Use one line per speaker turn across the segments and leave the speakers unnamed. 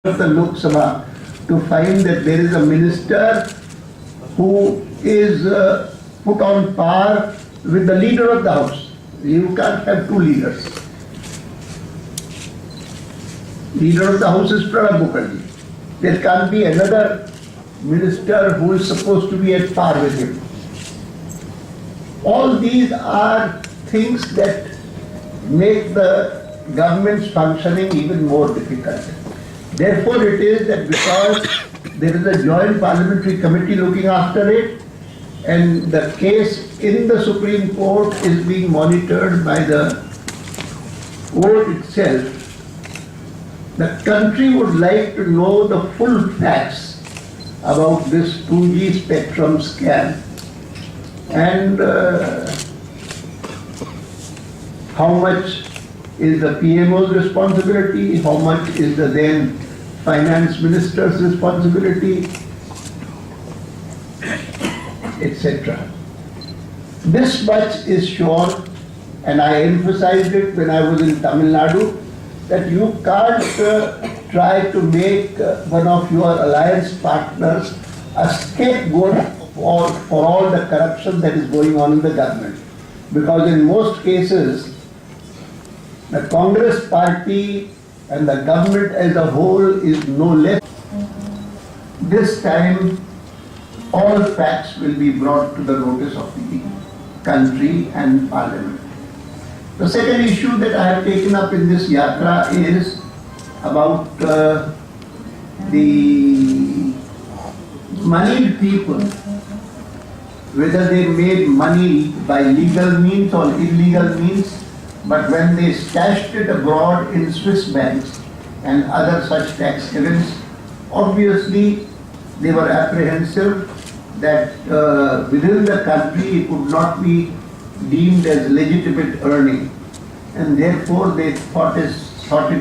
the Lok Sabha to find that there is a minister who is put on par with the leader of the house. You can't have two leaders. Leader of the house is Pranab Mukherjee. There can't be another minister who is supposed to be at par with him. All these are things that make the government's functioning even more difficult. Therefore, it is that because there is a joint parliamentary committee looking after it, and the case in the Supreme Court is being monitored by the court itself, the country would like to know the full facts about this 2G spectrum scam and how much is the PMO's responsibility, how much is the then finance minister's responsibility, etc. This much is sure, and I emphasized it when I was in Tamil Nadu, that you can't try to make one of your alliance partners a scapegoat for all the corruption that is going on in the government. Because in most cases, the Congress party and the government as a whole is no less. This time, all facts will be brought to the notice of the country and parliament. The second issue that I have taken up in this yatra is about the moneyed people, whether they made money by legal means or illegal means, but when they stashed it abroad in Swiss banks and other such tax havens, obviously they were apprehensive that within the country it would not be deemed as legitimate earning, and therefore they thought it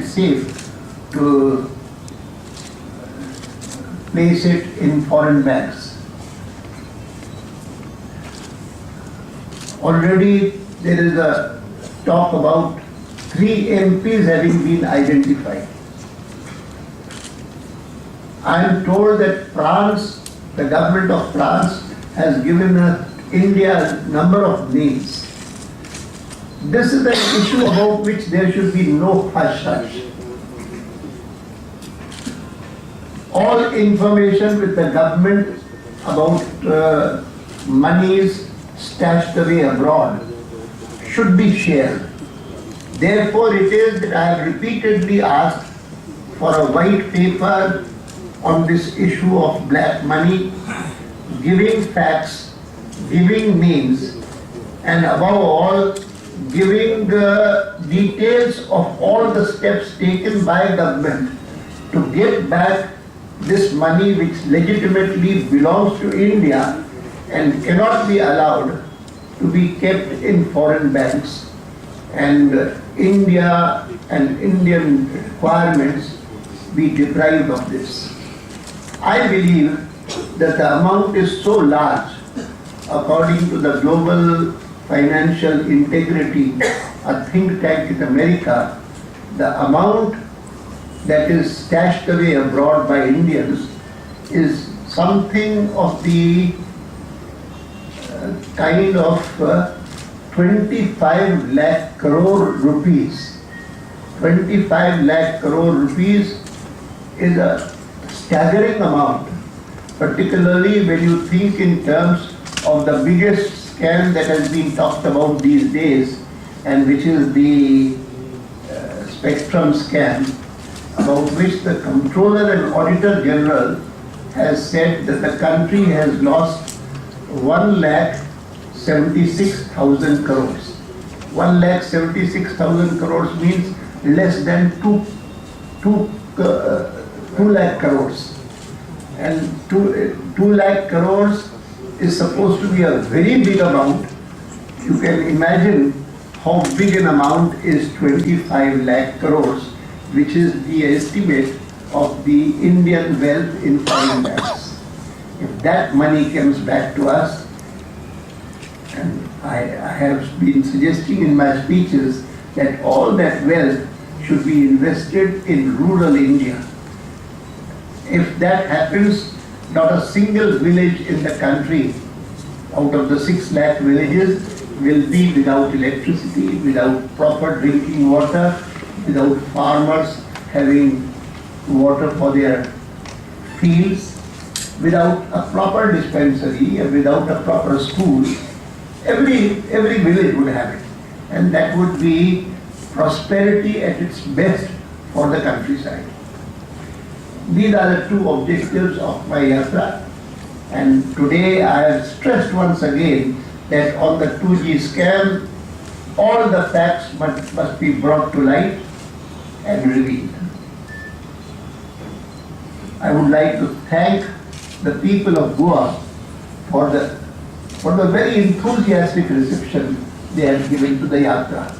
safe to place it in foreign banks. Already there is a talk about 3 MPs having been identified. I am told that France, the government of France, has given India a number of names. This is an issue about which there should be no hush-hush. All information with the government about monies stashed away abroad should be shared. Therefore, it is that I have repeatedly asked for a white paper on this issue of black money, giving facts, giving names, and above all, giving the details of all the steps taken by government to get back this money which legitimately belongs to India and cannot be allowed to be kept in foreign banks, and India and Indian requirements be deprived of this. I believe that the amount is so large, according to the Global Financial Integrity, a think tank in America, the amount that is stashed away abroad by Indians is something of the kind of 25 lakh crore rupees. 25 lakh crore rupees is a staggering amount, particularly when you think in terms of the biggest scam that has been talked about these days, and which is the spectrum scam, about which the Comptroller and Auditor General has said that the country has lost 1,76,000 crores. 1,76,000 crores means less than 2 lakh crores. And 2 lakh crores is supposed to be a very big amount. You can imagine how big an amount is 25 lakh crores, which is the estimate of the Indian wealth in foreign banks. If that money comes back to us, and I have been suggesting in my speeches that all that wealth should be invested in rural India. If that happens, not a single village in the country out of the 6 lakh villages will be without electricity, without proper drinking water, without farmers having water for their fields, without a proper dispensary, without a proper school. Every village would have it. And that would be prosperity at its best for the countryside. These are the 2 objectives of my yatra. And today I have stressed once again that on the 2G scam, all the facts must be brought to light and revealed. I would like to thank the people of Goa for the very enthusiastic reception they have given to the yatra.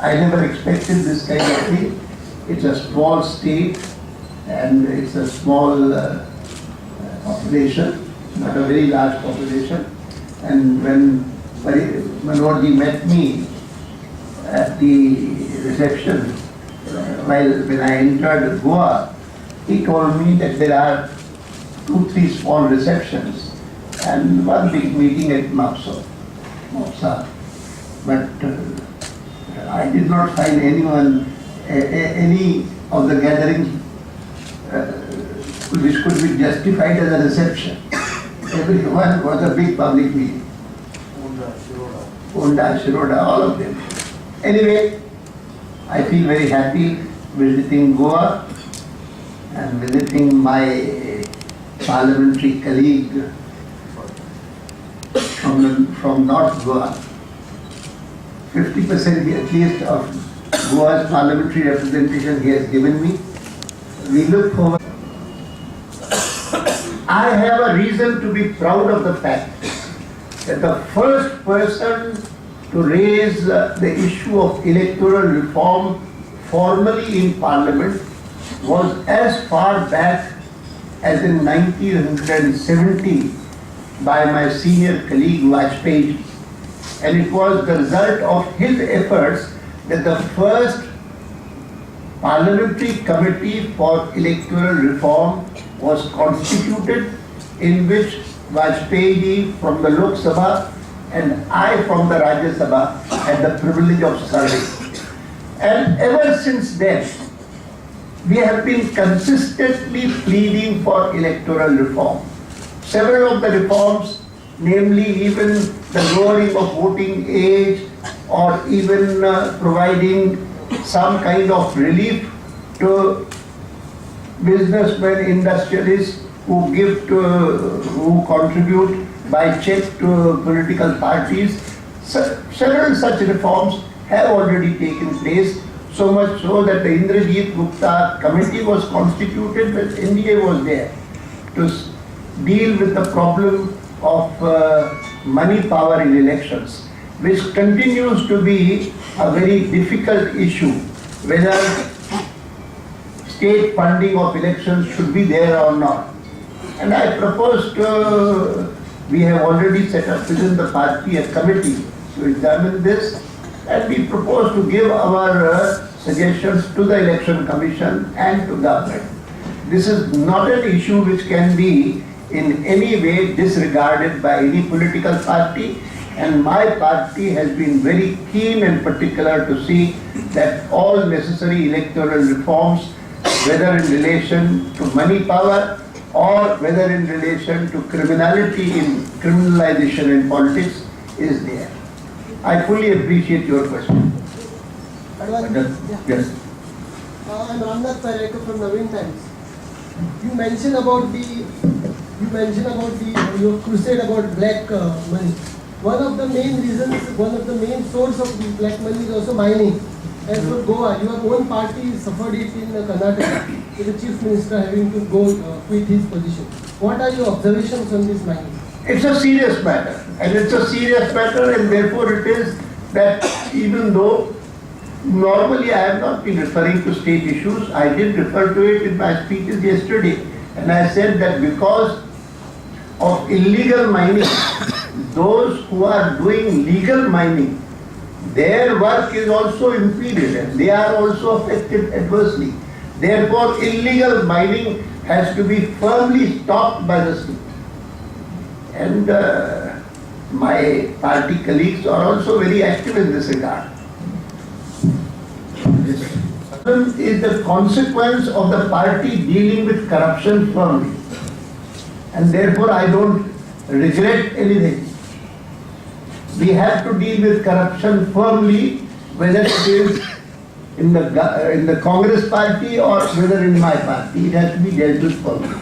I never expected this kind of thing. It's a small state and it's a small population, not a very large population. And when Manoharji met me at the reception, when I entered Goa, he told me that there are 2-3 small receptions and 1 big meeting at Mopsa. But I did not find anyone, any of the gatherings which could be justified as a reception. Everyone was a big public meeting. Unda, Shiroda, all of them. Anyway, I feel very happy visiting Goa and visiting my parliamentary colleague from North Goa. 50% at least of Goa's parliamentary representation he has given me. We look forward. I have a reason to be proud of the fact that the first person to raise the issue of electoral reform formally in Parliament was as far back as in 1970 by my senior colleague Vajpayee. And it was the result of his efforts that the first Parliamentary Committee for Electoral Reform was constituted, in which Vajpayee from the Lok Sabha and I from the Rajya Sabha had the privilege of serving. And ever since then, we have been consistently pleading for electoral reform. Several of the reforms, namely even the lowering of voting age or even providing some kind of relief to businessmen, industrialists who contribute by check to political parties. Several such reforms have already taken place, so much so that the Indrajit Gupta committee was constituted when NDA was there to deal with the problem of money power in elections, which continues to be a very difficult issue, whether state funding of elections should be there or not. And I propose we have already set up within the party a committee to examine this, and we propose to give our suggestions to the Election Commission and to government. This is not an issue which can be in any way disregarded by any political party, and my party has been very keen and particular to see that all necessary electoral reforms, whether in relation to money power or whether in relation to criminality in criminalization in politics, is there. I fully appreciate your question.
Advani,
Yes.
I'm Ramnath Parekar from Navin Times. You mentioned about your crusade about black money. One of the main source of the black money is also mining. As for Goa, your own party suffered it in Karnataka, with the chief minister having to go quit his position. What are your observations on this mining?
It's a serious matter, and therefore it is that even though normally I have not been referring to state issues, I did refer to it in my speeches yesterday, and I said that because of illegal mining, those who are doing legal mining, their work is also impeded and they are also affected adversely. Therefore, illegal mining has to be firmly stopped by the state. And my party colleagues are also very active in this regard. Is the consequence of the party dealing with corruption firmly. And therefore I don't regret anything. We have to deal with corruption firmly, whether it is in the Congress party or whether in my party. It has to be dealt with firmly.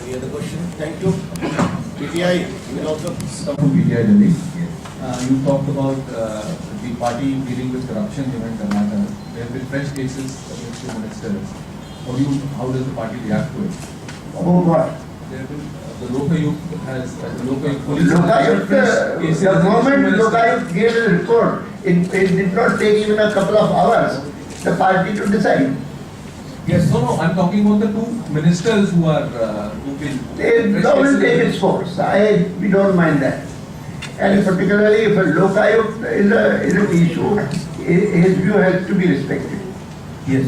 Any other question? Thank you. PTI, will also
From BJP Delhi. You talked about the party dealing with corruption in Janata. There have been fresh cases against two ministers. How does the party react to it?
About what?
There have been, the Lokayuk has, the Lokayuk police
The moment Lokayuk gave a report, it did not take even a couple of hours, the party to decide.
Yes, no, I'm talking about the two ministers who are, who've been.
The government take its course. We don't mind that. And particularly if a Lokayuk is an issue, his view has to be respected. Yes.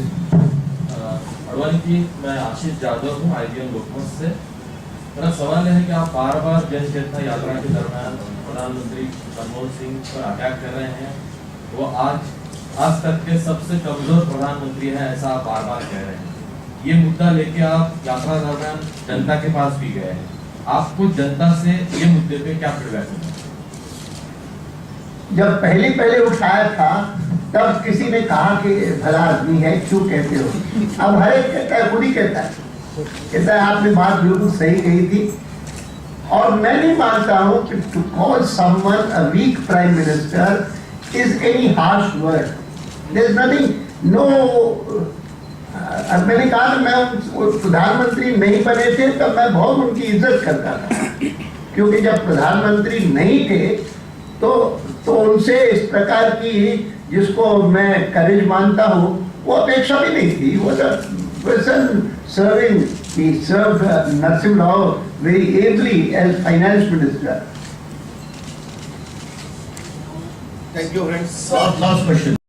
Advani ji, मैं आशीष जाधव हूँ IBM लोकमत से। मेरा सवाल है कि आप बार-बार जन चेतना यात्रा के दरमियान प्रधानमंत्री मनमोहन सिंह पर अटैक कर रहे हैं। वो आज तक के सबसे कमजोर प्रधानमंत्री हैं, ऐसा आप बार-बार कह रहे हैं। ये मुद्दा लेके आप यात्रा दरमियान जनता के पास भी गए हैं। आपको जनता से ये मुद्दे पे क्या फीडबैक है?
जब पहले उठाया था तब किसी ने कहा कि भला आदमी है, क्यों कहते हो? अब हर एक कहता है, खुद ही कहता है आपने बात बिल्कुल सही कही थी। और मैं नहीं मानता हूं कि to call someone a weak prime minister is any harsh word. There is nothing, no. अब मैंने कहा कि मैं प्रधानमंत्री नहीं बने थे तब मैं बहुत उनकी इज्जत करता था, क्योंकि जब प्रधानमंत्री नहीं थे तो उनसे इस प्रकार की, जिसको मैं करेज मानता हूँ, वो अपेक्षा भी नहीं थी। वो person serving, he served Narasimha Rao very ably as finance minister.
thank you, friends.
Last question.